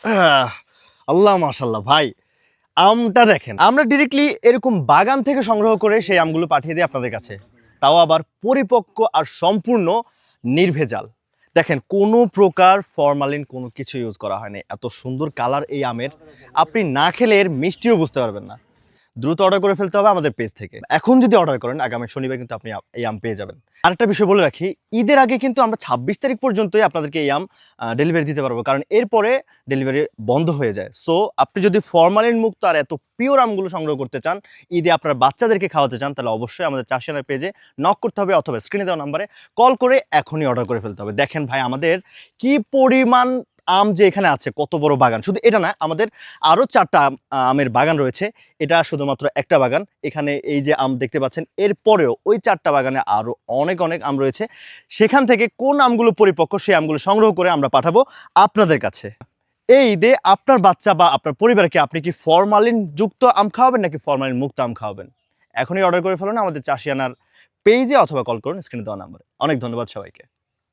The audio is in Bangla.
আহ, আল্লাহ মাশাল্লাহ ভাই, আমটা দেখেন, আমরা ডিরেক্টলি এরকম বাগান থেকে সংগ্রহ করে সেই আমগুলো পাঠিয়ে দিই আপনাদের কাছে, তাও আবার পরিপক্ক আর সম্পূর্ণ নির্ভেজাল। দেখেন, কোনো প্রকার ফরমালিন কোনো কিছু ইউজ করা হয়নি। এত সুন্দর কালার এই আমের, আপনি না খেলে এর মিষ্টিও বুঝতে পারবেন না। দ্রুত অর্ডার করে ফেলতে হবে আমাদের পেজ থেকে। এখন যদি অর্ডার করেন আগামী শনিবার কিন্তু আপনি এই আম পেয়ে যাবেন। আরেকটা বিষয় বলে রাখি, ঈদের আগে কিন্তু আমরা ২৬ তারিখ পর্যন্তই আপনাদেরকে এই আম ডেলিভারি দিতে পারবো, কারণ এরপরে ডেলিভারি বন্ধ হয়ে যায়। সো আপনি যদি ফরমালিন মুক্ত আর এত পিওর আমগুলো সংগ্রহ করতে চান, ঈদে আপনার বাচ্চাদেরকে খাওয়াতে চান, তাহলে অবশ্যই আমাদের চাষিয়ানার পেজে নক করতে হবে অথবা স্ক্রিনে দেওয়া নাম্বারে কল করে এখনই অর্ডার করে ফেলতে হবে। দেখেন ভাই, আমাদের কি পরিমাণ আম যে এখানে আছে, কত বড় বাগান। শুধু এটা না, আমাদের আরও ৪টা আমের বাগান রয়েছে। এটা শুধুমাত্র একটা বাগান। এখানে এই যে আম দেখতে পাচ্ছেন, এরপরেও ওই ৪টা বাগানে আরও অনেক অনেক আম রয়েছে। সেখান থেকে কোন আমগুলো পরিপক্ক সেই আমগুলো সংগ্রহ করে আমরা পাঠাবো আপনাদের কাছে। এই ঈদে আপনার বাচ্চা বা আপনার পরিবারকে আপনি কি ফরমালিন যুক্ত আম খাওয়াবেন নাকি ফরমালিন মুক্ত আম খাওয়াবেন? এখনই অর্ডার করে ফেলুন আমাদের চাষিয়ানার পেজে অথবা কল করুন স্ক্রিনে দেওয়া নাম্বারে। অনেক ধন্যবাদ সবাইকে।